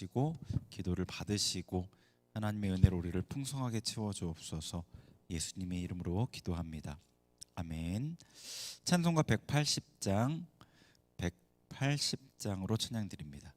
하시고 기도를 받으시고 하나님의 은혜로 우리를 풍성하게 채워 주옵소서. 예수님의 이름으로 기도합니다. 아멘. 찬송가 180장 180장으로 찬양 드립니다.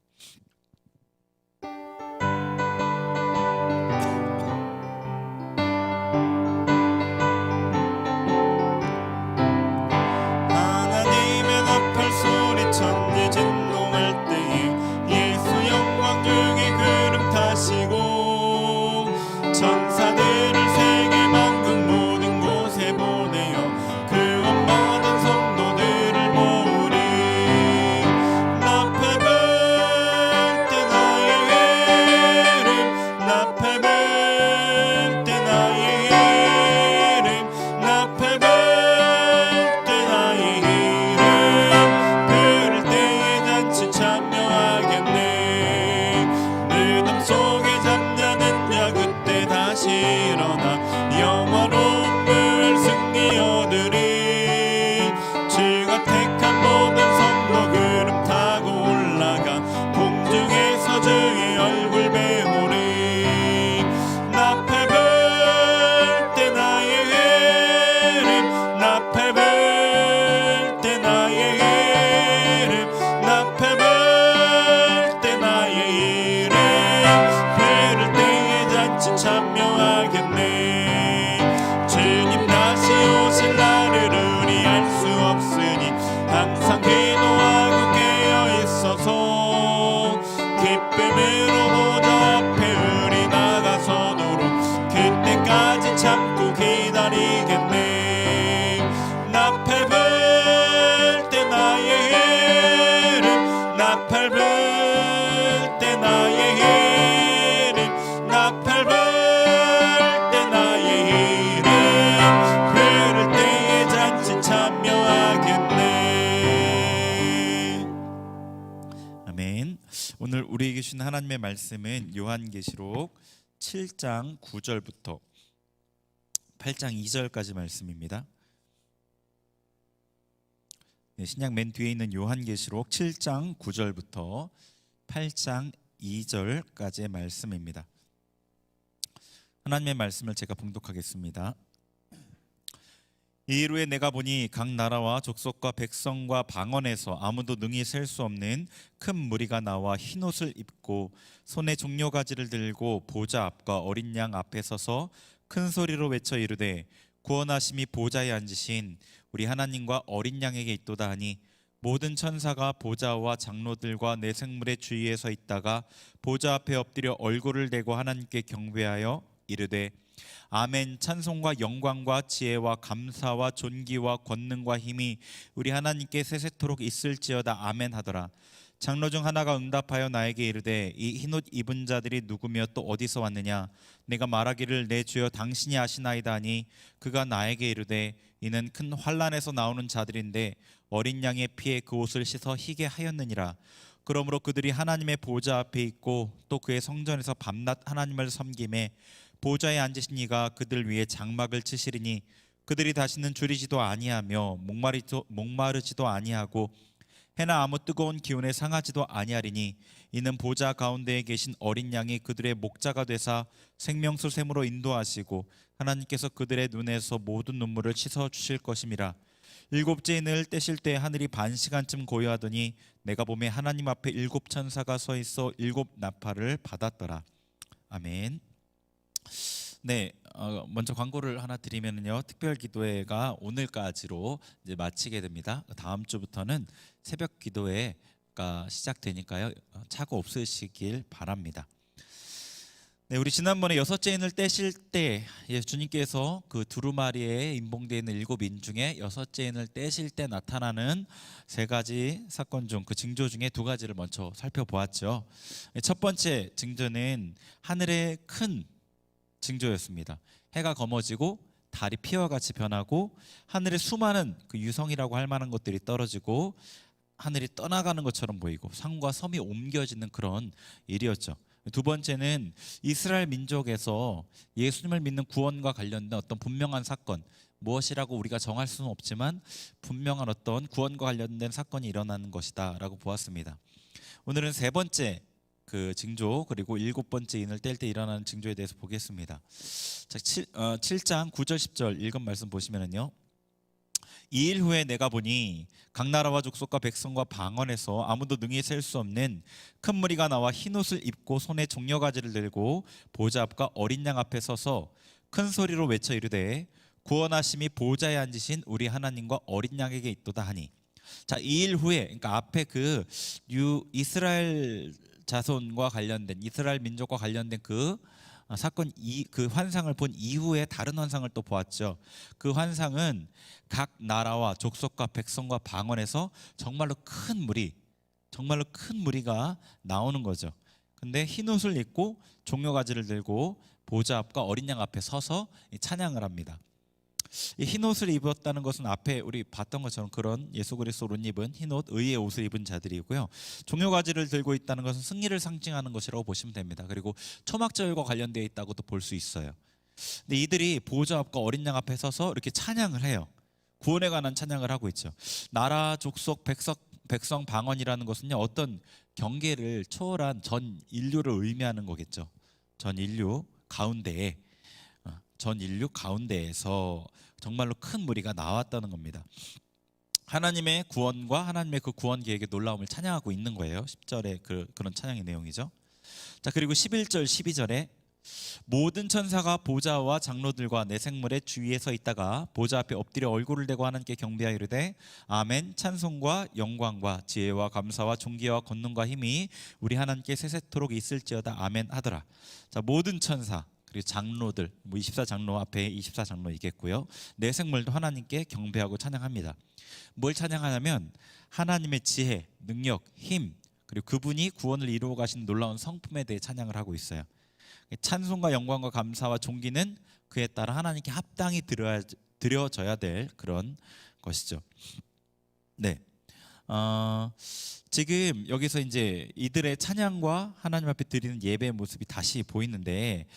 오늘 우리에게 주신 하나님의 말씀은 요한계시록 7장 9절부터 8장 2절까지 말씀입니다. 신약 맨 뒤에 있는 요한계시록 7장 9절부터 8장 2절까지의 말씀입니다. 하나님의 말씀을 제가 봉독하겠습니다. 이일 후에 내가 보니 각 나라와 족속과 백성과 방언에서 아무도 능히 셀 수 없는 큰 무리가 나와 흰옷을 입고 손에 종려가지를 들고 보좌 앞과 어린 양 앞에 서서 큰 소리로 외쳐 이르되 구원하심이 보좌에 앉으신 우리 하나님과 어린 양에게 있도다 하니 모든 천사가 보좌와 장로들과 내 생물의 주위에 서 있다가 보좌 앞에 엎드려 얼굴을 대고 하나님께 경배하여 이르되 아멘. 찬송과 영광과 지혜와 감사와 존귀와 권능과 힘이 우리 하나님께 세세토록 있을지어다. 아멘 하더라. 장로 중 하나가 응답하여 나에게 이르되 이 흰옷 입은 자들이 누구며 또 어디서 왔느냐? 내가 말하기를 내 주여 당신이 아시나이다 하니 그가 나에게 이르되 이는 큰 환난에서 나오는 자들인데 어린 양의 피에 그 옷을 씻어 희게 하였느니라. 그러므로 그들이 하나님의 보좌 앞에 있고 또 그의 성전에서 밤낮 하나님을 섬기매 보좌에 앉으신 이가 그들 위에 장막을 치시리니 그들이 다시는 줄이지도 아니하며 목마르지도 아니하고 해나 아무 뜨거운 기운에 상하지도 아니하리니 이는 보좌 가운데에 계신 어린 양이 그들의 목자가 되사 생명수 샘으로 인도하시고 하나님께서 그들의 눈에서 모든 눈물을 씻어 주실 것임이라. 일곱째 인을 떼실 때 하늘이 반시간쯤 고요하더니 내가 보매 하나님 앞에 일곱 천사가 서 있어 일곱 나팔을 받았더라. 아멘. 네, 먼저 광고를 하나 드리면요, 특별 기도회가 오늘까지로 이제 마치게 됩니다. 다음 주부터는 새벽 기도회가 시작되니까요, 착오 없으시길 바랍니다. 네, 우리 지난번에 여섯째 인을 떼실 때 주님께서 그 두루마리에 임봉되어 있는 일곱 인 중에 여섯째 인을 떼실 때 나타나는 세 가지 사건 중 그 징조 중에 두 가지를 먼저 살펴보았죠. 첫 번째 징조는 하늘의 큰 징조였습니다. 해가 검어지고 달이 피와 같이 변하고 하늘에 수많은 그 유성이라고 할 만한 것들이 떨어지고 하늘이 떠나가는 것처럼 보이고 산과 섬이 옮겨지는 그런 일이었죠. 두 번째는 이스라엘 민족에서 예수님을 믿는 구원과 관련된 어떤 분명한 사건, 무엇이라고 우리가 정할 수는 없지만 분명한 어떤 구원과 관련된 사건이 일어나는 것이다 라고 보았습니다. 오늘은 세 번째 그 징조, 그리고 7번째 인을 뗄 때 일어나는 징조에 대해서 보겠습니다. 자, 7장 9절 10절 읽은 말씀 보시면은요. 2일 후에 내가 보니 각 나라와 족속과 백성과 방언에서 아무도 능히 셀 수 없는 큰 무리가 나와 흰옷을 입고 손에 종려가지를 들고 보좌 앞과 어린 양 앞에 서서 큰 소리로 외쳐 이르되 구원하심이 보좌에 앉으신 우리 하나님과 어린 양에게 있도다 하니. 자, 2일 후에, 그러니까 앞에 그 이스라엘 자손과 관련된, 이스라엘 민족과 관련된 그 사건, 그 환상을 본 이후에 다른 환상을 또 보았죠. 그 환상은 각 나라와 족속과 백성과 방언에서 정말로 큰 무리가 나오는 거죠. 근데 흰 옷을 입고 종려가지를 들고 보좌 앞과 어린 양 앞에 서서 찬양을 합니다. 이 흰 옷을 입었다는 것은 앞에 우리 봤던 것처럼 그런 예수 그리스도로 옷 입은 흰 옷, 의의 옷을 입은 자들이고요. 종려가지를 들고 있다는 것은 승리를 상징하는 것이라고 보시면 됩니다. 그리고 초막절과 관련되어 있다고도 볼 수 있어요. 근데 이들이 보좌 앞과 어린 양 앞에 서서 이렇게 찬양을 해요. 구원에 관한 찬양을 하고 있죠. 나라, 족속, 백성, 방언이라는 것은요, 어떤 경계를 초월한 전 인류를 의미하는 거겠죠. 전 인류 가운데에서 정말로 큰 무리가 나왔다는 겁니다. 하나님의 구원과 하나님의 그 구원 계획의 놀라움을 찬양하고 있는 거예요. 10절에 그런 찬양의 내용이죠. 자, 그리고 11절 12절에 모든 천사가 보좌와 장로들과 내 생물의 주위에 서 있다가 보좌 앞에 엎드려 얼굴을 대고 하나님께 경배하여 이르되 아멘. 찬송과 영광과 지혜와 감사와 존귀와 권능과 힘이 우리 하나님께 세세토록 있을지어다 아멘 하더라. 자, 모든 천사 그리고 장로들, 24장로 앞에 24장로 있겠고요. 내 생물도 하나님께 경배하고 찬양합니다. 뭘 찬양하냐면 하나님의 지혜, 능력, 힘, 그리고 그분이 구원을 이루어 가신 놀라운 성품에 대해 찬양을 하고 있어요. 찬송과 영광과 감사와 존귀는 그에 따라 하나님께 합당히 드려져야 될 그런 것이죠. 네. 지금 여기서 이제 이들의 찬양과 하나님 앞에 드리는 예배의 모습이 다시 보이는데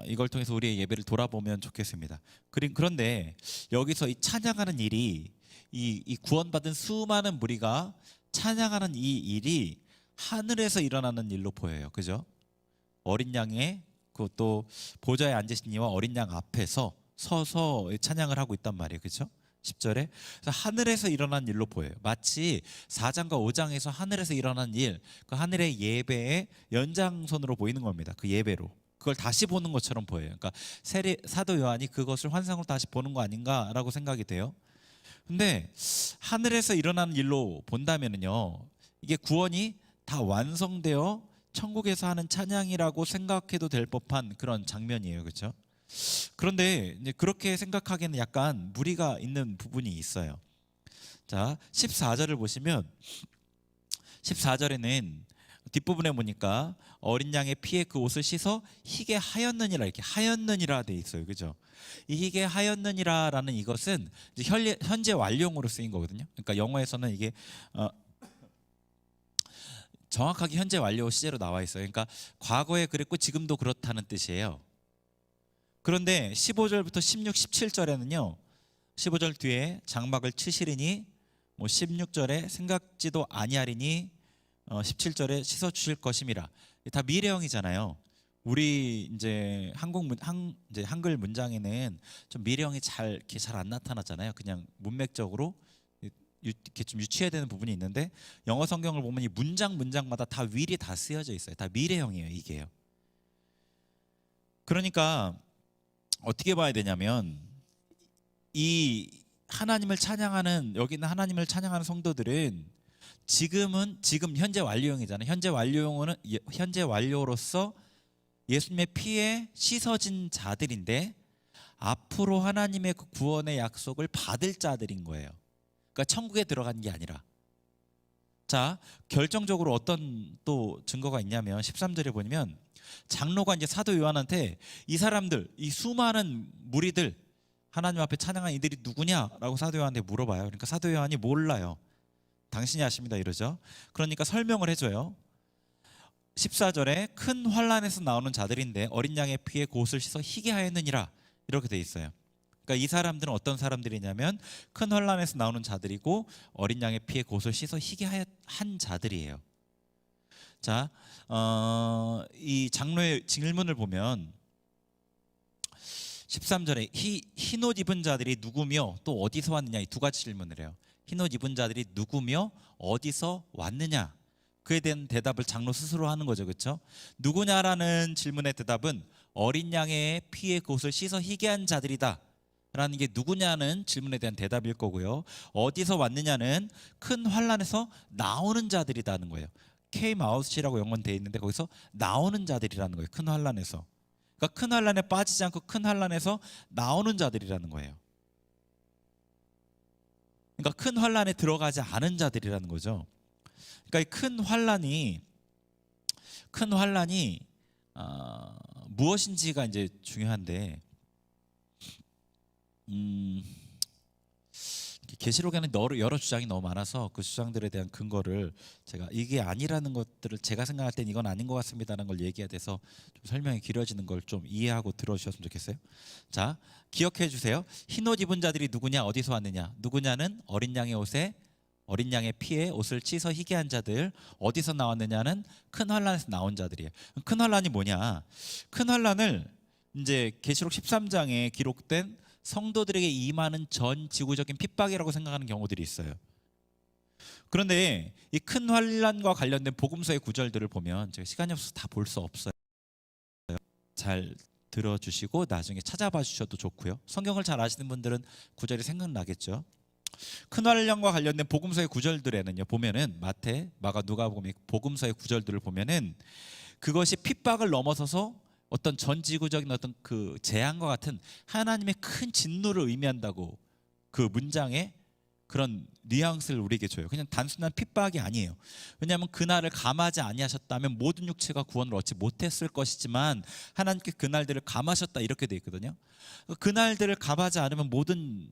이걸 통해서 우리의 예배를 돌아보면 좋겠습니다. 그런데 여기서 이 찬양하는 일이 이 구원받은 수많은 무리가 찬양하는 이 일이 하늘에서 일어나는 일로 보여요. 그죠? 어린 양의 그것도 보좌에 앉으신 이와 어린 양 앞에서 서서 찬양을 하고 있단 말이에요. 그렇죠? 10절에 그래서 하늘에서 일어난 일로 보여요. 마치 4장과 5장에서 하늘에서 일어난 일, 그 하늘의 예배의 연장선으로 보이는 겁니다. 그 예배로 그걸 다시 보는 것처럼 보여요. 그러니까 사도 요한이 그것을 환상으로 다시 보는 거 아닌가라고 생각이 돼요. 근데 하늘에서 일어나는 일로 본다면은요, 이게 구원이 다 완성되어 천국에서 하는 찬양이라고 생각해도 될 법한 그런 장면이에요. 그렇죠? 그런데 이제 그렇게 생각하기에는 약간 무리가 있는 부분이 있어요. 자, 14절을 보시면 14절에는 뒷부분에 보니까 어린 양의 피에 그 옷을 씻어 희게 하였느니라, 이렇게 하였느니라 돼 있어요. 그죠? 이 희게 하였느니라라는 이것은 이제 현재 완료형으로 쓰인 거거든요. 그러니까 영어에서는 이게 정확하게 현재 완료 시제로 나와 있어요. 그러니까 과거에 그랬고 지금도 그렇다는 뜻이에요. 그런데 15절부터 16, 17절에는요, 15절 뒤에 장막을 치시리니, 16절에 생각지도 아니하리니, 17절에 씻어 주실 것임이라. 다 미래형이잖아요. 우리 이제 한글 문장에는 좀 미래형이 이렇게 잘 안 나타나잖아요. 그냥 문맥적으로 이렇게 좀 유치해야 되는 부분이 있는데, 영어 성경을 보면 이 문장마다 다 윌이 다 쓰여져 있어요. 다 미래형이에요, 이게요. 그러니까 어떻게 봐야 되냐면, 이 하나님을 찬양하는, 여기 있는 하나님을 찬양하는 성도들은 지금 현재 완료형이잖아요. 현재 완료로서 예수님의 피에 씻어진 자들인데, 앞으로 하나님의 그 구원의 약속을 받을 자들인 거예요. 그러니까 천국에 들어간 게 아니라. 자, 결정적으로 어떤 또 증거가 있냐면 13절에 보면 장로가 이제 사도 요한한테 이 사람들, 이 수많은 무리들, 하나님 앞에 찬양한 이들이 누구냐라고 사도 요한한테 물어봐요. 그러니까 사도 요한이 몰라요. 당신이 아십니다 이러죠. 그러니까 설명을 해줘요. 14절에 큰 환란에서 나오는 자들인데 어린 양의 피에 그 옷을 씻어 희게 하였느니라, 이렇게 돼 있어요. 그러니까 이 사람들은 어떤 사람들이냐면 큰 환란에서 나오는 자들이고 어린 양의 피에 그 옷을 씻어 희게 한 자들이에요. 자, 이 장로의 질문을 보면 13절에 흰 옷 입은 자들이 누구며 또 어디서 왔느냐, 이 두 가지 질문을 해요. 흰 옷 입은 자들이 누구며 어디서 왔느냐, 그에 대한 대답을 장로 스스로 하는 거죠. 그렇죠? 누구냐라는 질문의 대답은 어린 양의 피에 그 옷을 씻어 희게 한 자들이다 라는 게 누구냐는 질문에 대한 대답일 거고요. 어디서 왔느냐는 큰 환란에서 나오는 자들이라는 거예요. came out이라고 영어는 되어 있는데 거기서 나오는 자들이라는 거예요. 큰 환란에서. 그러니까 큰 환란에 빠지지 않고 큰 환란에서 나오는 자들이라는 거예요. 그러니까 큰 환란에 들어가지 않은 자들이라는 거죠. 그러니까 이 큰 환란이 무엇인지가 이제 중요한데, 계시록에는 여러 주장이 너무 많아서 그 주장들에 대한 근거를 제가 이게 아니라는 것들을 제가 생각할 땐 이건 아닌 것 같습니다라는 걸 얘기해야 돼서 좀 설명이 길어지는 걸 좀 이해하고 들어주셨으면 좋겠어요. 자, 기억해 주세요. 흰 옷 입은 자들이 누구냐, 어디서 왔느냐. 누구냐는 어린 양의 피에 옷을 찢어 희게 한 자들. 어디서 나왔느냐는 큰 환란에서 나온 자들이에요. 큰 환란이 뭐냐? 큰 환란을 이제 계시록 13장에 기록된 성도들에게 임하는 전 지구적인 핍박이라고 생각하는 경우들이 있어요. 그런데 이 큰 환란과 관련된 복음서의 구절들을 보면 제가 시간이 없어서 다 볼 수 없어요. 잘 들어주시고 나중에 찾아봐 주셔도 좋고요. 성경을 잘 아시는 분들은 구절이 생각나겠죠. 큰 환란과 관련된 복음서의 구절들에는요, 보면은 마태, 마가, 누가복음 복음서의 구절들을 보면은 그것이 핍박을 넘어서서 어떤 전지구적인 어떤 그 재앙과 같은 하나님의 큰 진노를 의미한다고 그 문장에 그런 뉘앙스를 우리에게 줘요. 그냥 단순한 핍박이 아니에요. 왜냐하면 그날을 감하지 아니하셨다면 모든 육체가 구원을 얻지 못했을 것이지만 하나님께 그날들을 감하셨다 이렇게 돼 있거든요. 그날들을 감하지 않으면 모든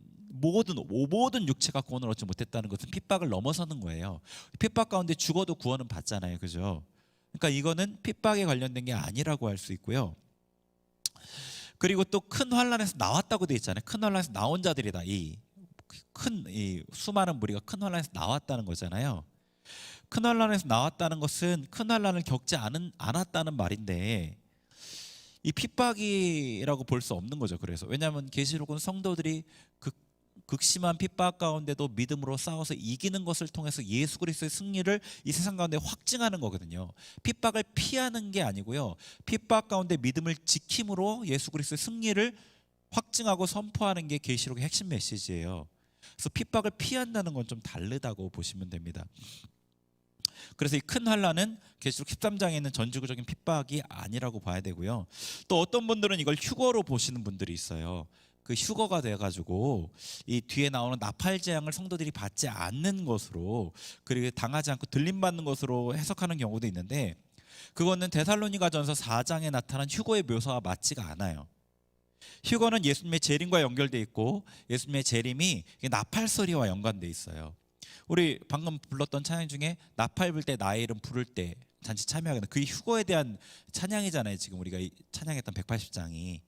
육체가 구원을 얻지 못했다는 것은 핍박을 넘어서는 거예요. 핍박 가운데 죽어도 구원은 받잖아요. 그죠? 그러니까 이거는 핍박에 관련된 게 아니라고 할 수 있고요. 그리고 또 큰 환란에서 나왔다고 돼 있잖아요. 큰 환란에서 나온 자들이다. 이 수많은 무리가 큰 환란에서 나왔다는 거잖아요. 큰 환란에서 나왔다는 것은 큰 환란을 겪지 않았다는 말인데 이 핍박이라고 볼 수 없는 거죠. 그래서 왜냐하면 계시록은 성도들이 극심한 핍박 가운데도 믿음으로 싸워서 이기는 것을 통해서 예수 그리스도의 승리를 이 세상 가운데 확증하는 거거든요. 핍박을 피하는 게 아니고요, 핍박 가운데 믿음을 지킴으로 예수 그리스도의 승리를 확증하고 선포하는 게 계시록의 핵심 메시지예요. 그래서 핍박을 피한다는 건 좀 다르다고 보시면 됩니다. 그래서 이 큰 환란은 계시록 13장에 있는 전지구적인 핍박이 아니라고 봐야 되고요. 또 어떤 분들은 이걸 휴거로 보시는 분들이 있어요. 그 휴거가 돼가지고 이 뒤에 나오는 나팔 재앙을 성도들이 받지 않는 것으로, 그리고 당하지 않고 들림받는 것으로 해석하는 경우도 있는데, 그거는 데살로니가전서 4장에 나타난 휴거의 묘사와 맞지가 않아요. 휴거는 예수님의 재림과 연결돼 있고 예수님의 재림이 나팔 소리와 연관돼 있어요. 우리 방금 불렀던 찬양 중에 나팔 불 때 나의 이름 부를 때 잔치 참여하는 그 휴거에 대한 찬양이잖아요. 지금 우리가 찬양했던 180장이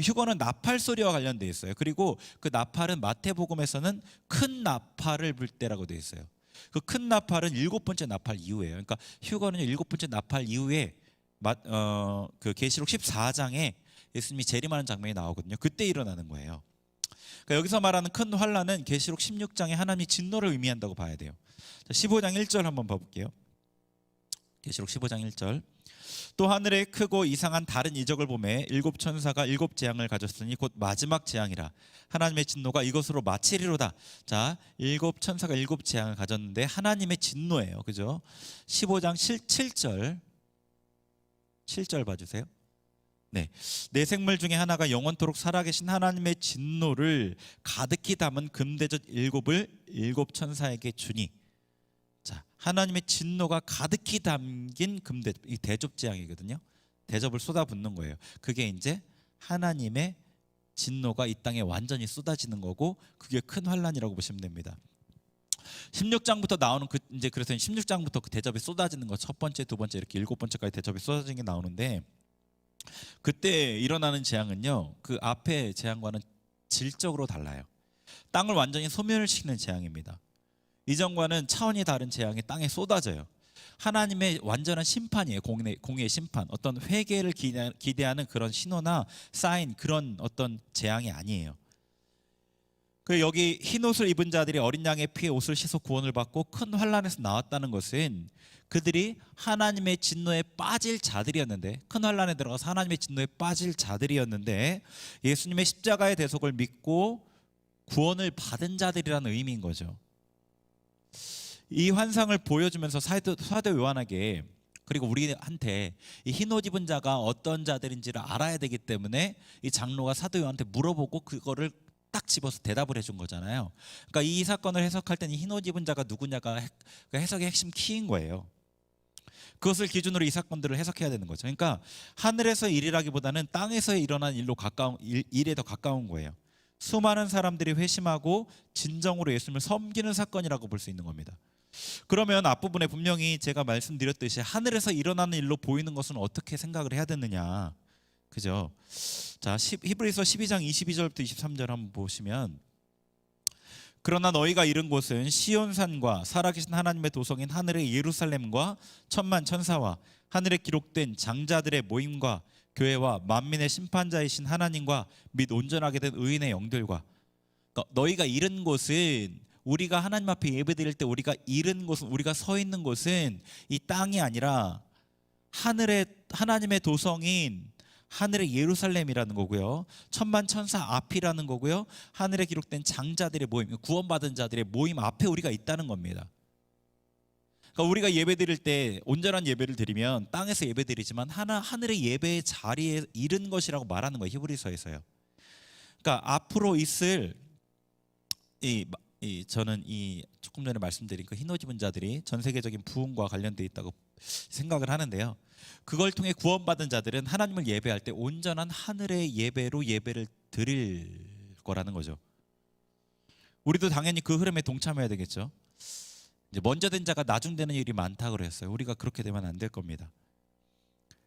휴거는 나팔 소리와 관련돼 있어요. 그리고 그 나팔은 마태복음에서는 큰 나팔을 불 때라고 돼 있어요. 그 큰 나팔은 7번째 나팔 이후예요. 그러니까 휴거는 7번째 나팔 이후에 그 계시록 14장에 예수님이 재림하는 장면이 나오거든요. 그때 일어나는 거예요. 그러니까 여기서 말하는 큰 환란은 계시록 16장에 하나님이 진노를 의미한다고 봐야 돼요. 자, 15장 1절 한번 봐볼게요. 계시록 15장 1절. 또 하늘에 크고 이상한 다른 이적을 보매 7 천사가 7 재앙을 가졌으니 곧 마지막 재앙이라. 하나님의 진노가 이것으로 마치리로다. 자, 7 천사가 7 재앙을 가졌는데 하나님의 진노예요. 그죠? 15장 7절 봐주세요. 네, 내 생물 중에 하나가 영원토록 살아계신 하나님의 진노를 가득히 담은 금대접 7을 7 천사에게 주니. 자, 하나님의 진노가 가득히 담긴 금대접, 이 대접 재앙이거든요. 대접을 쏟아붓는 거예요. 그게 이제 하나님의 진노가 이 땅에 완전히 쏟아지는 거고, 그게 큰 환란이라고 보시면 됩니다. 16장부터 나오는 그래서 16장부터 그 대접이 쏟아지는 거, 첫 번째, 두 번째 이렇게 7번째까지 대접이 쏟아지는 게 나오는데, 그때 일어나는 재앙은요, 그 앞의 재앙과는 질적으로 달라요. 땅을 완전히 소멸시키는 재앙입니다. 이전과는 차원이 다른 재앙이 땅에 쏟아져요. 하나님의 완전한 심판이에요. 공의의 심판. 어떤 회개를 기대하는 그런 신호나 사인, 그런 어떤 재앙이 아니에요. 그 여기 흰 옷을 입은 자들이 어린 양의 피에 옷을 씻어 구원을 받고 큰 환란에서 나왔다는 것은 그들이 하나님의 진노에 빠질 자들이었는데, 큰 환란에 들어가서 하나님의 진노에 빠질 자들이었는데 예수님의 십자가의 대속을 믿고 구원을 받은 자들이라는 의미인 거죠. 이 환상을 보여주면서 사도 요한에게, 그리고 우리한테 이 흰옷 입은 자가 어떤 자들인지를 알아야 되기 때문에 이 장로가 사도 요한한테 물어보고 그거를 딱 집어서 대답을 해준 거잖아요. 그러니까 이 사건을 해석할 때는 흰옷 입은 자가 누구냐가 해석의 핵심 키인 거예요. 그것을 기준으로 이 사건들을 해석해야 되는 거죠. 그러니까 하늘에서의 일이라기보다는 땅에서 일어난 일에 더 가까운 거예요. 수많은 사람들이 회심하고 진정으로 예수님을 섬기는 사건이라고 볼 수 있는 겁니다. 그러면 앞부분에 분명히 제가 말씀드렸듯이 하늘에서 일어나는 일로 보이는 것은 어떻게 생각을 해야 되느냐, 그죠? 자, 히브리서 12장 22절부터 23절 한번 보시면, 그러나 너희가 이른 곳은 시온산과 살아계신 하나님의 도성인 하늘의 예루살렘과 천만 천사와 하늘에 기록된 장자들의 모임과 교회와 만민의 심판자이신 하나님과 및 온전하게 된 의인의 영들과. 그러니까 너희가 이른 곳은, 우리가 하나님 앞에 예배드릴 때 우리가 이른 곳은, 우리가 서 있는 곳은 이 땅이 아니라 하나님의 도성인 하늘의 예루살렘이라는 거고요, 천만 천사 앞이라는 거고요, 하늘에 기록된 장자들의 모임, 구원받은 자들의 모임 앞에 우리가 있다는 겁니다. 그러니까 우리가 예배드릴 때 온전한 예배를 드리면 땅에서 예배드리지만 하늘의 예배의 자리에 이른 것이라고 말하는 거예요, 히브리서에서요. 그러니까 앞으로 있을 저는 조금 전에 말씀드린 그 흰옷 입은 자들이 전 세계적인 부흥과 관련되어 있다고 생각을 하는데요. 그걸 통해 구원받은 자들은 하나님을 예배할 때 온전한 하늘의 예배로 예배를 드릴 거라는 거죠. 우리도 당연히 그 흐름에 동참해야 되겠죠. 이제 먼저 된 자가 나중 되는 일이 많다고 그랬어요. 우리가 그렇게 되면 안 될 겁니다.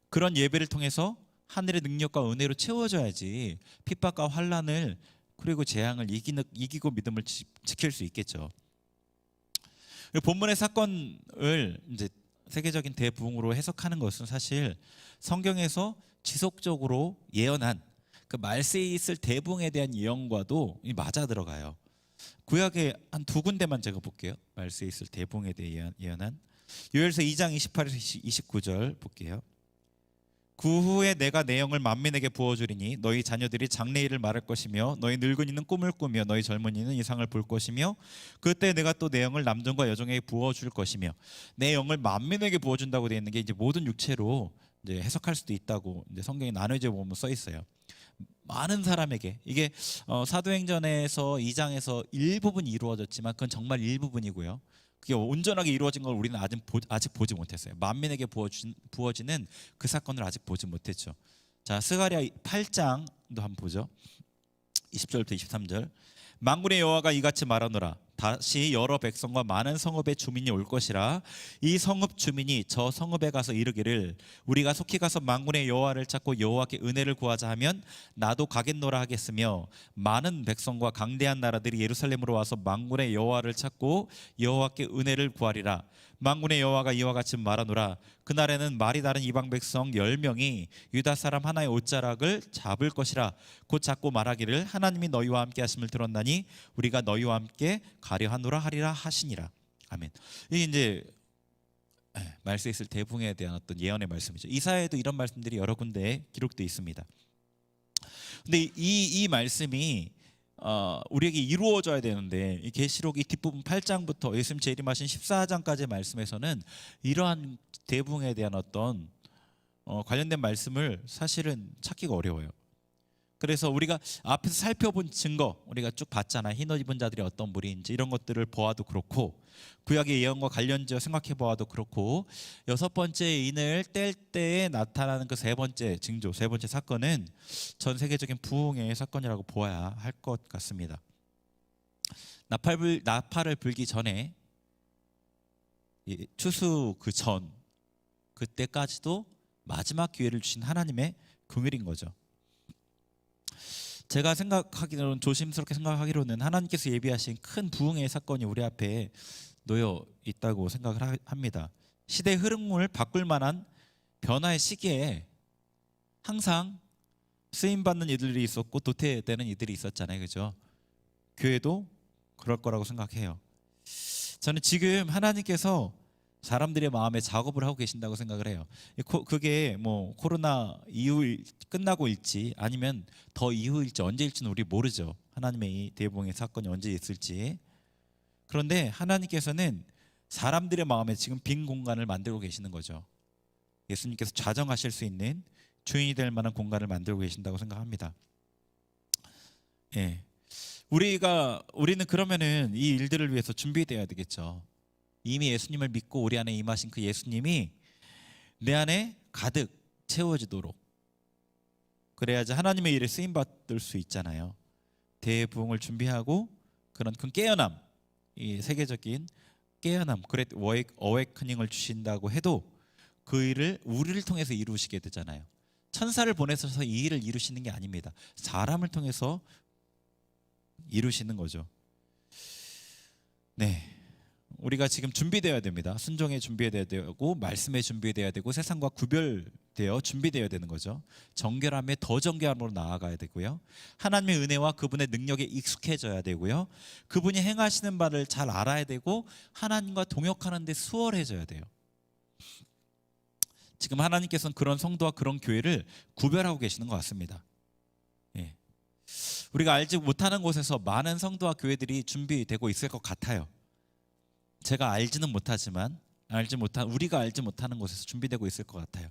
그런 예배를 통해서 하늘의 능력과 은혜로 채워져야지 핍박과 환난을, 그리고 재앙을 이기고 믿음을 지킬 수 있겠죠. 본문의 사건을 이제 세계적인 대부흥으로 해석하는 것은 사실 성경에서 지속적으로 예언한 그 말세에 있을 대부흥에 대한 예언과도 맞아 들어가요. 구약에 한 두 군데만 제가 볼게요. 말세에 있을 대부흥에 대해 예언한 요엘서 2장 28에서 29절 볼게요. 그 후에 내가 내 영을 만민에게 부어주리니 너희 자녀들이 장래일을 말할 것이며 너희 늙은이는 꿈을 꾸며 너희 젊은이는 이상을 볼 것이며 그때 내가 또 내 영을 남종과 여종에게 부어줄 것이며, 내 영을 만민에게 부어준다고 되어 있는 게 이제 모든 육체로 이제 해석할 수도 있다고 이제 성경에 나눠져 보면 써 있어요. 많은 사람에게, 이게 사도행전에서 2장에서 일부분이 이루어졌지만 그건 정말 일부분이고요. 그게 온전하게 이루어진 걸 우리는 아직 보지 못했어요. 만민에게 부어지는 그 사건을 아직 보지 못했죠. 자, 스가랴 8장도 한번 보죠. 20절부터 23절. 만군의 여호와가 이같이 말하노라. 다시 여러 백성과 많은 성읍의 주민이 올 것이라. 이 성읍 주민이 저 성읍에 가서 이르기를 우리가 속히 가서 만군의 여호와를 찾고 여호와께 은혜를 구하자 하면 나도 가겠노라 하겠으며, 많은 백성과 강대한 나라들이 예루살렘으로 와서 만군의 여호와를 찾고 여호와께 은혜를 구하리라. 만군의 여호와가 이와 같이 말하노라. 그날에는 말이 다른 이방 백성 10명이 유다 사람 하나의 옷자락을 잡을 것이라. 곧 잡고 말하기를 하나님이 너희와 함께 하심을 들었나니 우리가 너희와 함께 가려 하노라 하리라 하시니라. 아멘. 이게 이제 말세에 있을 대붕에 대한 어떤 예언의 말씀이죠. 이사야에도 이런 말씀들이 여러 군데에 기록되어 있습니다. 근데 이 말씀이 우리에게 이루어져야 되는데, 이 계시록 이 뒷부분 8장부터 예수님 재림하신 14장까지의 말씀에서는 이러한 대붕에 대한 어떤 관련된 말씀을 사실은 찾기가 어려워요. 그래서 우리가 앞에서 살펴본 증거, 우리가 쭉 봤잖아요. 흰옷 입은 자들이 어떤 무리인지 이런 것들을 보아도 그렇고, 구약의 예언과 관련지어 생각해 보아도 그렇고, 여섯 번째 인을 뗄 때에 나타나는 그 세 번째 징조, 세 번째 사건은 전 세계적인 부흥의 사건이라고 보아야 할 것 같습니다. 나팔을 불기 전에, 추수 그 전, 그때까지도 마지막 기회를 주신 하나님의 긍휼인 거죠. 제가 생각하기로는, 조심스럽게 생각하기로는 하나님께서 예비하신 큰 부흥의 사건이 우리 앞에 놓여 있다고 생각을 합니다. 시대 흐름을 바꿀 만한 변화의 시기에 항상 쓰임받는 이들이 있었고 도태되는 이들이 있었잖아요. 그죠? 교회도 그럴 거라고 생각해요. 저는 지금 하나님께서 사람들의 마음에 작업을 하고 계신다고 생각을 해요. 그게 뭐 코로나 이후 끝나고일지 아니면 더 이후일지 언제일지는 우리 모르죠. 하나님의 이 대봉의 사건이 언제 있을지. 그런데 하나님께서는 사람들의 마음에 지금 빈 공간을 만들고 계시는 거죠. 예수님께서 좌정하실 수 있는 주인이 될 만한 공간을 만들고 계신다고 생각합니다. 예. 우리는 그러면은 이 일들을 위해서 준비되어야 되겠죠. 이미 예수님을 믿고 우리 안에 임하신 그 예수님이 내 안에 가득 채워지도록, 그래야지 하나님의 일에 쓰임 받을 수 있잖아요. 대부흥을 준비하고 그런 그 깨어남, 이 세계적인 깨어남, 그레이트 어웨이커닝을 주신다고 해도 그 일을 우리를 통해서 이루시게 되잖아요. 천사를 보내셔서 이 일을 이루시는 게 아닙니다. 사람을 통해서 이루시는 거죠. 네, 우리가 지금 준비되어야 됩니다. 순종에 준비되어야 되고 말씀에 준비되어야 되고 세상과 구별되어 준비되어야 되는 거죠. 정결함에 더 정결함으로 나아가야 되고요. 하나님의 은혜와 그분의 능력에 익숙해져야 되고요. 그분이 행하시는 바를 잘 알아야 되고 하나님과 동역하는 데 수월해져야 돼요. 지금 하나님께서는 그런 성도와 그런 교회를 구별하고 계시는 것 같습니다. 예. 우리가 알지 못하는 곳에서 많은 성도와 교회들이 준비되고 있을 것 같아요. 제가 알지는 못하지만 우리가 알지 못하는 곳에서 준비되고 있을 것 같아요.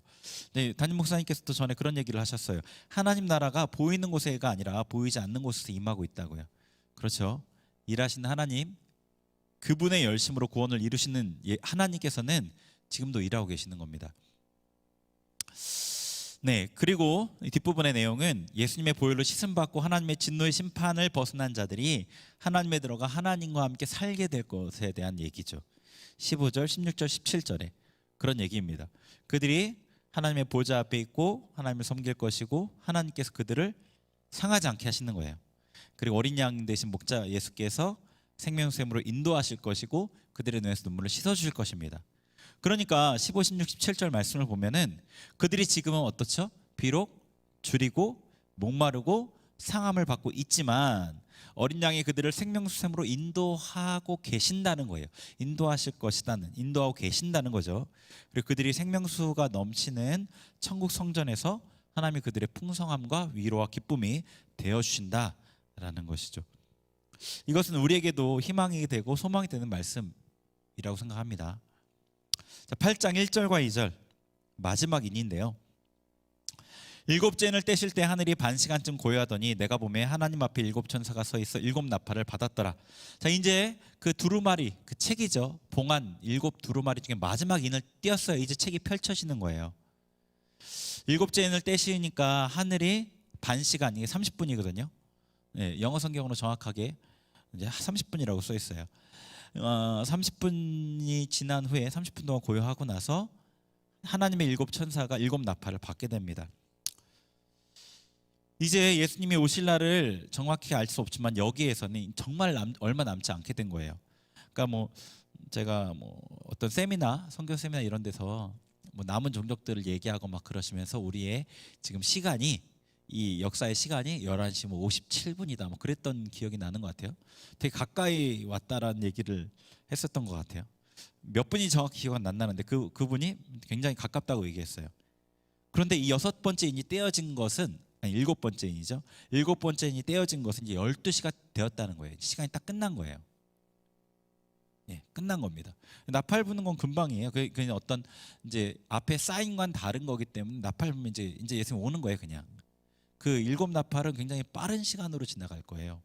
네, 담임 목사님께서도 전에 그런 얘기를 하셨어요. 하나님 나라가 보이는 곳에가 아니라 보이지 않는 곳에서 임하고 있다고요. 그렇죠. 일하시는 하나님, 그분의 열심으로 구원을 이루시는 하나님께서는 지금도 일하고 계시는 겁니다. 네, 그리고 뒷부분의 내용은 예수님의 보혈로 씻음받고 하나님의 진노의 심판을 벗어난 자들이 하나님에 들어가 하나님과 함께 살게 될 것에 대한 얘기죠. 15절, 16절, 17절에 그런 얘기입니다. 그들이 하나님의 보좌 앞에 있고 하나님을 섬길 것이고 하나님께서 그들을 상하지 않게 하시는 거예요. 그리고 어린 양 되신 목자 예수께서 생명샘으로 인도하실 것이고 그들의 눈에서 눈물을 씻어주실 것입니다. 그러니까 15, 16, 17절 말씀을 보면은 그들이 지금은 어떻죠? 비록 줄이고 목마르고 상함을 받고 있지만 어린 양이 그들을 생명샘으로 인도하고 계신다는 거예요. 인도하고 계신다는 거죠. 그리고 그들이 생명수가 넘치는 천국 성전에서 하나님이 그들의 풍성함과 위로와 기쁨이 되어주신다라는 것이죠. 이것은 우리에게도 희망이 되고 소망이 되는 말씀이라고 생각합니다. 8장 1절과 2절 마지막 인인데요. 일곱째 인을 떼실 때 하늘이 반시간쯤 고요하더니 내가 보매 하나님 앞에 일곱 천사가 서 있어 일곱 나팔을 받았더라. 자, 이제 그 두루마리, 그 책이죠. 봉한 일곱 두루마리 중에 마지막 인을 띄었어요. 이제 책이 펼쳐지는 거예요. 일곱째 인을 떼시니까 하늘이 반시간, 이게 30분이거든요. 네, 영어 성경으로 정확하게 이제 30분이라고 써 있어요. 30분이 지난 후에 30분 동안 고요하고 나서 하나님의 일곱 천사가 일곱 나팔을 받게 됩니다. 이제 예수님이 오실 날을 정확히 알 수 없지만 여기에서는 정말 얼마 남지 않게 된 거예요. 그러니까 제가 어떤 세미나, 선교 세미나 이런 데서 남은 종족들을 얘기하고 막 그러시면서 우리의 지금 시간이, 이 역사의 시간이 11시 57분이다 그랬던 기억이 나는 것 같아요. 되게 가까이 왔다라는 얘기를 했었던 것 같아요. 몇 분이 정확히 기억은 안 나는데 그분이 굉장히 가깝다고 얘기했어요. 그런데 이 여섯 번째 인이 떼어진 것은, 아니 일곱 번째 인이죠. 일곱 번째 인이 떼어진 것은 이제 12시가 되었다는 거예요. 시간이 딱 끝난 거예요. 예, 끝난 겁니다. 나팔 부는 건 금방이에요. 그냥 어떤 이제 앞에 쌓인 건 다른 거기 때문에 나팔 부면 이제 예수님 오는 거예요, 그냥. 그 일곱 나팔은 굉장히 빠른 시간으로 지나갈 거예요.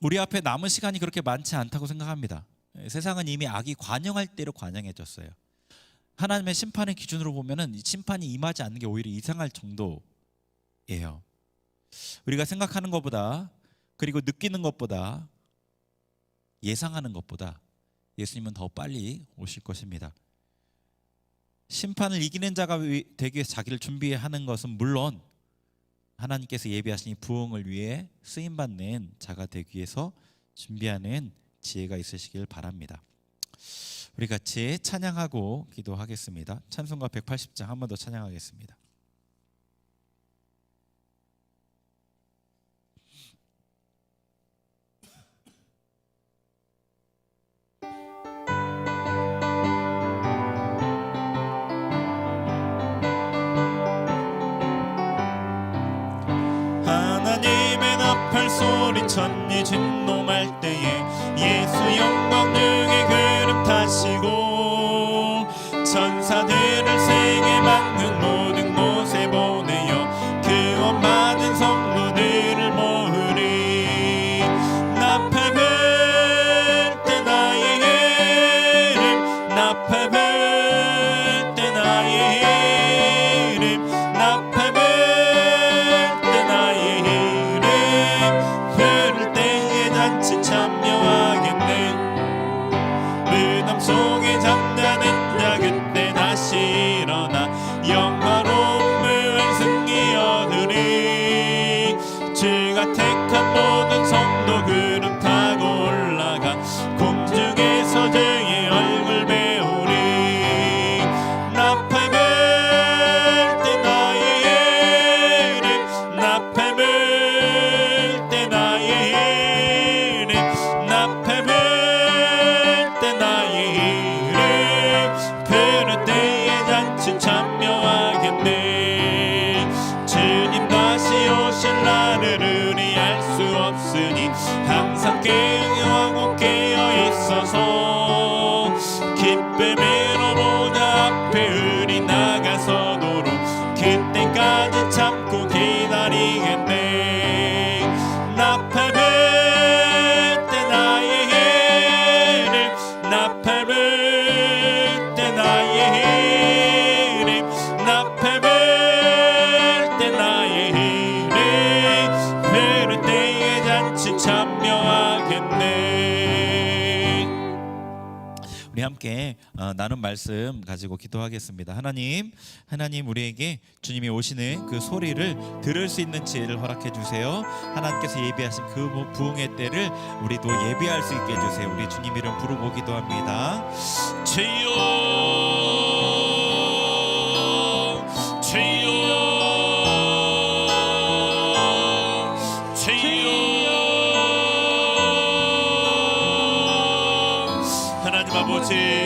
우리 앞에 남은 시간이 그렇게 많지 않다고 생각합니다. 세상은 이미 악이 관영할 대로 관영해졌어요. 하나님의 심판의 기준으로 보면은 심판이 임하지 않는 게 오히려 이상할 정도예요. 우리가 생각하는 것보다, 그리고 느끼는 것보다, 예상하는 것보다 예수님은 더 빨리 오실 것입니다. 심판을 이기는 자가 되기 위해서 자기를 준비하는 것은 물론 하나님께서 예비하신 부흥을 위해 쓰임받는 자가 되기 위해서 준비하는 지혜가 있으시길 바랍니다. 우리 같이 찬양하고 기도하겠습니다. 찬송가 180장 한 번 더 찬양하겠습니다. 하나님의 나팔 소리 천지 진동할 때에 예수 영광 중에 구름 타시고 천사들을 세계 만든 모든 곳에 보내어 구원 받은 성도들을 모으리. 나팔 불 때 나의 이름, 나팔 불 때 나의 이름, 나팔 불 때 나의 이름 부를 때에 잔치 참여하겠네. 무덤 속에 잠자는 자 그때 다시 일어나 영화로운 무한 승리 얻으리. 주가 택한 모든 성도 구름 타고 올라가 공중에서 주의 얼굴 배우리. 나팔 불 때 나의 이름, 나팔 불 때 나의 이름, 나팔 불 때 나의 이름 부를 때에 잔치 참여하겠네. 주님 다시 오실 날을 우리 알 수 없으니 항상 깨어하고 깨어 있어서 기쁨으로 보좌 앞에 우리 나가서도록 그때까지 참고 기다리겠네. 나팔 불 때 나의 이름, 나팔 불 때 나의 이름, 나팔 불 때 나의 이름 부를 때에 잔치 참여하겠네. 우리 함께 나눈 말씀 가지고 기도하겠습니다. 하나님 우리에게 주님이 오시는 그 소리를 들을 수 있는 지혜를 허락해 주세요. 하나님께서 예비하신 그 부흥의 때를 우리도 예비할 수 있게 해주세요. 우리 주님 이름 부르고 기도합니다. 주여 주여 주여.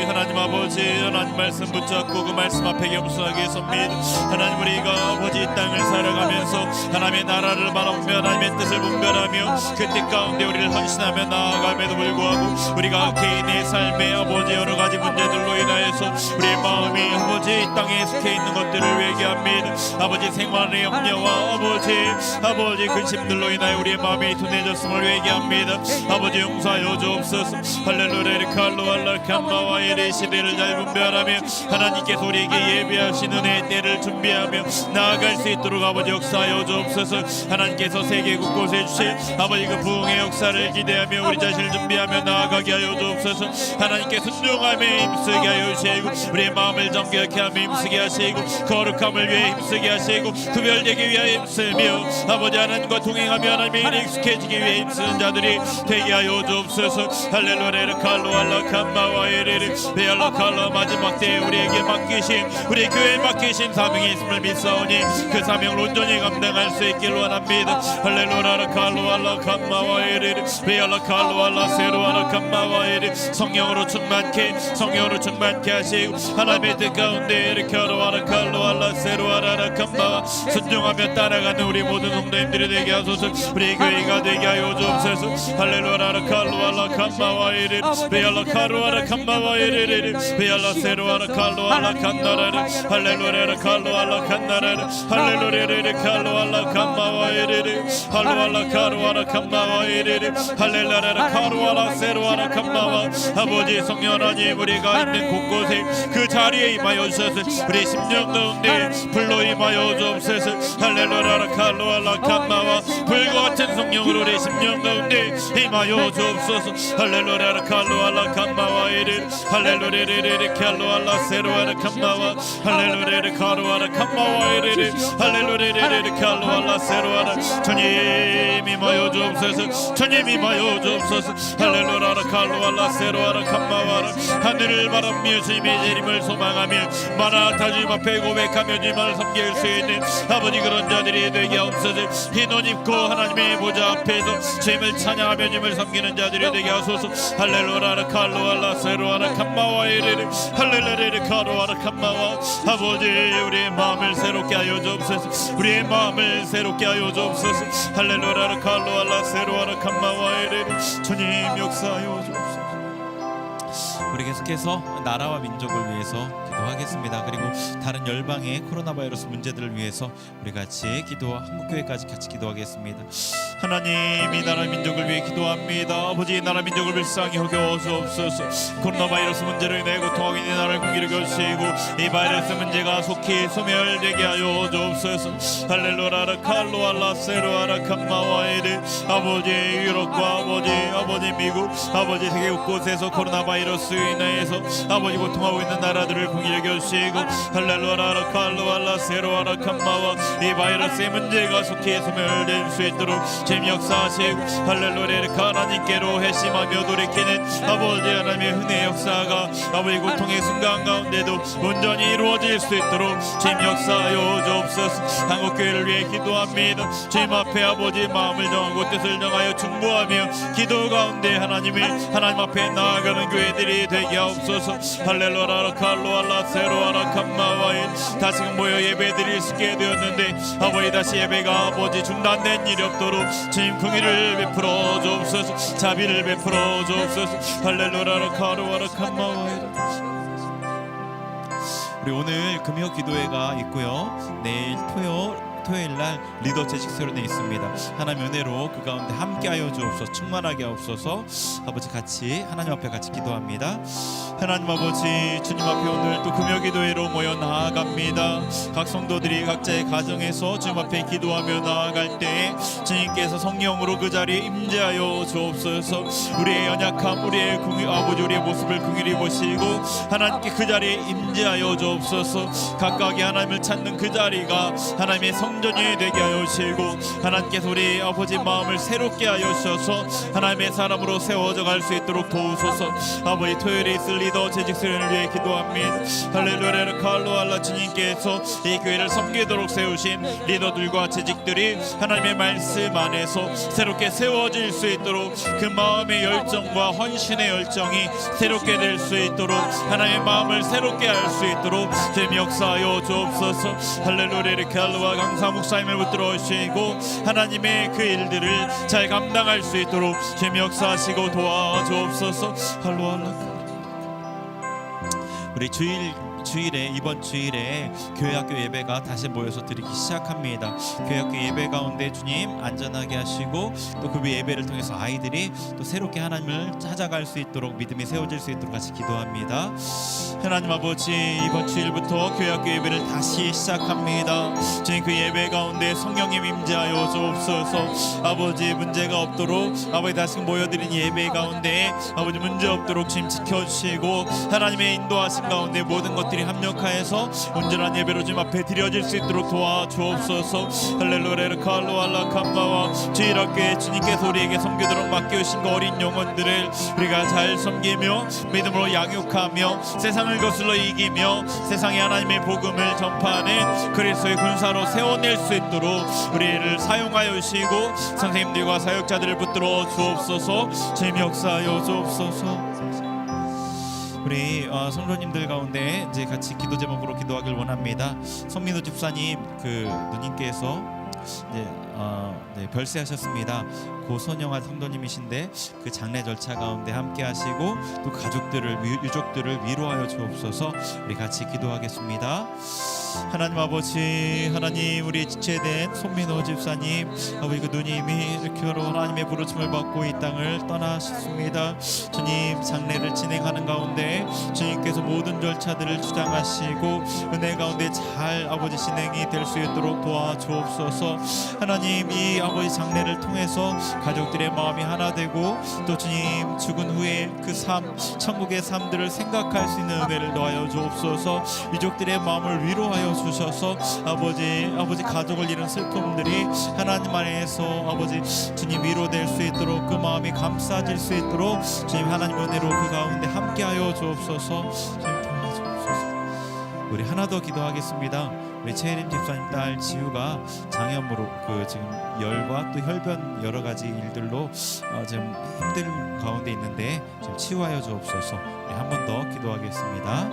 하나님 아버지 하나님 말씀 붙잡고 그 말씀 앞에 겸손하게 섭니다. 하나님 우리가 아버지 이 땅을 살아가면서 하나님의 나라를 바라보며 하나님의 뜻을 분별하며 그 뜻 가운데 우리를 헌신하며 나아감에도 불구하고 우리가 개인의 삶에 아버지 여러 가지 문제들로 인하여서 우리의 마음이 아버지 이 땅에 속해 있는 것들을 회개합니다. 아버지 생활의 염려와 아버지 근심들로 인하여 우리의 마음이 둔해졌음을 회개합니다. 아버지 용서하여 주옵소서. 할렐루야 칼로알라 캄마와 이리 시대를 잘 분별하며 하나님께서 우리에게 예비하신 은혜의 때를 준비하며 나아갈 수 있도록 아버지 역사하여 주옵소서. 하나님께서 세계 곳곳에 주실 아버지 그 부흥의 역사를 기대하며 우리 자신을 준비하며 나아가게 하여 주옵소서. 하나님께 순종함에 힘쓰게 하여 주시고 우리의 마음을 정결케 하며 힘쓰게 하시고 거룩함을 위해 힘쓰게 하시고 구별되기 위하여 힘쓰며 아버지 하나님과 동행하며 하나님의 일에 익숙해지기 위해 힘쓰는 자들이 되게 하여 주옵소서. 할렐루야 칼로알라 캄마와 이리 베알라 칼라 마지막 때에 우리에게 맡기신 우리 교회에 맡기신 사명이 있음을 믿사오니 그 사명을 온전히 감당할 수 있길 원합니다. 할렐루야 칼로알라 캄마와 이리 베알라 칼로알라 세로알라 캄마와 이리 성령으로 충만케 하시고 하나님의 뜻 가운데 이렇게 하루알라 칼로알라 세로알라 캄마와 순종하며 따라가는 우리 모든 성도님들이 되게 하소서. 우리 교회가 되게 하여 주옵소서. 할렐루야 칼로알라 캄마와 이리 베알라 카루알라 캄마와 이리 베알라 세로알라 칼로알라 칸나라라 할렐루야 칼로알라 칸나라라 할렐루야 칼로알라 캄마와 이리 할로알라 카루알라 캄마와 이리 할렐루야 카루알라 세로알라 캄마와 아버지 성령 하나님 우리가 있는 곳곳에 그 자리에 임하여 주셔서 우리 심령 가운데 불로 임하여 주옵소서. 할렐루야 칼로알라 캄마와 불과 같은 성령으로 우리 심령 가운데 임하여 주옵소서. 할렐루야 칼로알라 캄마와 이리 할렐루야 할렐루야레레레 칼로알라 세로아라 캄마와 할렐루야레 카로아라 캄마와 에레레 할렐루야레레 칼로알라 세로아라 주님이 마여 주옵소서 주님이 마여 주옵소서 할렐루야 칼로알라 세로아라 캄마와라 하늘을 바라며 주님의 재림을 소망하며 마라나타 주님 앞에 고백하며 주님을 섬길 수 있는 아버지 그런 자들이 되게 하옵소서. 흰 옷 입고 하나님의 보좌 앞에서 주님을 찬양하며 주님을 섬기는 자들이 되게 하소서. 할렐루야 칼로알라 세로아라 캄마와 에레레 할렐루야 카로아라 캄마와 아버지 우리의 마음을 새롭게 하여 주옵소서. 우리의 마음을 새롭게 하여 주옵소서. 할렐루야 칼로알라 세로아라 캄마와 에레레 주님 역사하여 주옵소서. 우리 계속해서 나라와 민족을 위해서 기도하겠습니다. 그리고 다른 열방의 코로나 바이러스 문제들을 위해서 우리 같이 한국교회까지 같이 기도하겠습니다. 하나님 이 나라 민족을 위해 기도합니다. 아버지 이 나라 민족을 불쌍히 여겨 주옵소서. 코로나 바이러스 문제로 인해 고통하고 있는 나라를 공기를 거시고 이 바이러스 문제가 속히 소멸되게 하여 주옵소서. 할렐루야 칼로알라 세로아라 캄마와에르 아버지 유럽과 아버지 미국 아버지 세계 곳곳에서 코로나 바이러스 인해서 아버지 고통하고 있는 나라들을 공기를 거시고 할렐루야 칼로알라 세로아라 캄마와 이 바이러스의 문제가 속히 소멸될 수 있도록 주님 역사하시고 할렐루야 하나님께로 회심하며 돌이키는 아버지 하나님의 은혜의 역사가 아버지 고통의 순간 가운데도 온전히 이루어질 수 있도록 주님 역사하여 주옵소서. 한국교회를 위해 기도합니다. 주님 앞에 아버지 마음을 정하고 뜻을 정하여 중보하며 기도 가운데 하나님 앞에 나아가는 교회들이 되게 하옵소서. 할렐루야 칼로알라 세로아라 캄마와인 다시금 모여 예배드릴 수 있게 되었는데 아버지 다시 예배가 아버지 중단된 일이 없도록 주님 긍휼을 베풀어 주옵소서. 자비를 베풀어 주옵소서. 할렐루야 카로아라 캄마와인 우리 오늘 금요 기도회가 있고요. 내일 토요일 날 리더 재직 수련회 있습니다. 하나님 은혜로 그 가운데 함께하여 주옵소서. 충만하게 하옵소서. 아버지 같이 하나님 앞에 같이 기도합니다. 하나님 아버지 주님 앞에 오늘 또 금요 기도회로 모여 나아갑니다. 각 성도들이 각자의 가정에서 주님 앞에 기도하며 나아갈 때 주님께서 성령으로 그 자리에 임재하여 주옵소서. 우리의 연약함 우리의 아버지 우리의 모습을 긍휼히 보시고 하나님께 그 자리에 임재하여 주옵소서. 각각이 하나님을 찾는 그 자리가 하나님의 성전이 되게 하여 주시고 하나님께서 우리 아버지 마음을 새롭게 하여 주셔서 하나님의 사람으로 세워져 갈 수 있도록 도우소서. 아버지 토요일에 있을 리더 재직 수련을 위해 기도합니다. 할렐루야 칼로알라 주님께서 이 교회를 섬기도록 세우신 리더들과 재직들이 하나님의 말씀 안에서 새롭게 세워질 수 있도록 그 마음의 열정과 헌신의 열정이 새롭게 될 수 있도록 하나님의 마음을 새롭게 할 수 있도록 주님 역사하여 주옵소서. 할렐루야 칼로와 강사 목사님을 붙들어 주시고 하나님의 그 일들을 잘 감당할 수 있도록 주님 역사하시고 도와주옵소서. 할렐루야. 우리 주일에 이번 주일에 교회학교 예배가 다시 모여서 드리기 시작합니다. 교회학교 예배 가운데 주님 안전하게 하시고 또 그 예배를 통해서 아이들이 또 새롭게 하나님을 찾아갈 수 있도록 믿음이 세워질 수 있도록 같이 기도합니다. 하나님 아버지 이번 주일부터 교회학교 예배를 다시 시작합니다. 주님 그 예배 가운데 성령님 임재하여 주옵소서. 아버지 문제가 없도록 아버지 다시 모여드린 예배 가운데 아버지 문제 없도록 주님 지켜주시고 하나님의 인도하심 가운데 모든 것들이 합력하여서 온전한 예배로 주님 앞에 드려질 수 있도록 도와주옵소서. 할렐루야 칼로알라 캄마와 주일학교에 주님께서 우리에게 섬기도록 맡겨주신 그 어린 영혼들을 우리가 잘 섬기며 믿음으로 양육하며 세상을 거슬러 이기며 세상에 하나님의 복음을 전파하는 그리스도의 군사로 세워낼 수 있도록 우리를 사용하여 주시고 선생님들과 사역자들을 붙들어 주옵소서. 주님 역사하여 주옵소서. 우리 성도님들 가운데 이제 같이 기도 제목으로 기도하길 원합니다. 손민호 집사님 그 누님께서 이제 별세하셨습니다. 고선영한 성도님이신데 그 장례 절차 가운데 함께 하시고 또 가족들을 유족들을 위로하여 주옵소서. 우리 같이 기도하겠습니다. 하나님 아버지 하나님 우리 지체된 손민호 집사님 아버지 그 누님이 이렇게 하나님의 부르심을 받고 이 땅을 떠나셨습니다. 주님 장례를 진행하는 가운데 주님께서 모든 절차들을 주장하시고 은혜 가운데 잘 아버지 진행이 될 수 있도록 도와주옵소서. 하나님 하나님 이 아버지 장례를 통해서 가족들의 마음이 하나 되고 또 주님 죽은 후에 그 삶, 천국의 삶들을 생각할 수 있는 은혜를 더하여 주옵소서. 유족들의 마음을 위로하여 주셔서 아버지 가족을 잃은 슬픔들이 하나님 안에서 아버지 주님 위로될 수 있도록 그 마음이 감싸질 수 있도록 주님 하나님 은혜로 그 가운데 함께하여 주옵소서. 주님 도와주옵소서. 우리 하나 더 기도하겠습니다. 우리 최혜림 집사님 딸 지우가 장염으로 그 지금 열과 또 혈변 여러 가지 일들로 지금 힘든 가운데 있는데 좀 치유하여 주옵소서. 우리 한 번 더 기도하겠습니다.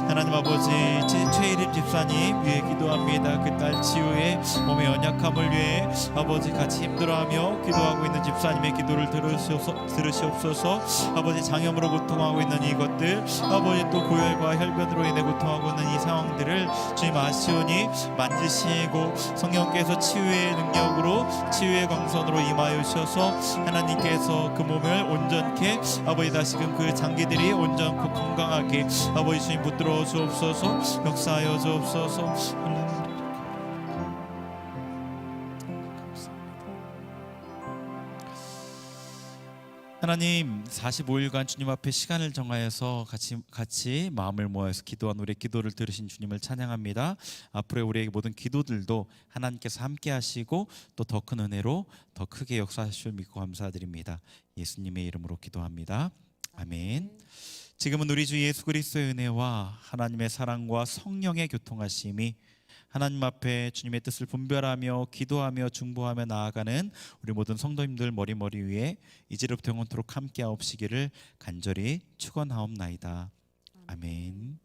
하나님 아버지 최혜림 집사님 위해 기도합니다. 그 딸 지우의 몸의 연약함을 위해 아버지 같이 힘들어하며 기도하고 있는 집사님의 기도를 들으시옵소서. 아버지 장염으로 고통하고 있는 이것들, 아버지 또 고열과 혈변으로 인해 고통하고 있는 이 상황들을 주님 아시오니 만지시고 성령께서 치유의 능력으로 치유의 광선으로 임하여 주셔서 하나님께서 그 몸을 온전케 아버지 다시금 그 장기들이 온전고 건강하게 아버지 주님 붙들어 주옵소서. 역사하여 주옵소서. 하나님 45일간 주님 앞에 시간을 정하여서 같이 마음을 모아서 기도한 우리의 기도를 들으신 주님을 찬양합니다. 앞으로 우리의 모든 기도들도 하나님께서 함께 하시고 또 더 큰 은혜로 더 크게 역사하실 줄 믿고 감사드립니다. 예수님의 이름으로 기도합니다. 아멘. 지금은 우리 주 예수 그리스도의 은혜와 하나님의 사랑과 성령의 교통하심이 하나님 앞에 주님의 뜻을 분별하며 기도하며 중보하며 나아가는 우리 모든 성도님들 머리 위에 이제로부터 영원토록 함께하옵시기를 간절히 축원하옵나이다. 아멘.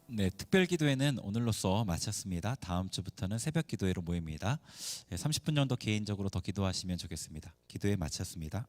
네, 특별 기도회는 오늘로써 마쳤습니다. 다음 주부터는 새벽 기도회로 모입니다. 30분 정도 개인적으로 더 기도하시면 좋겠습니다. 기도회 마쳤습니다.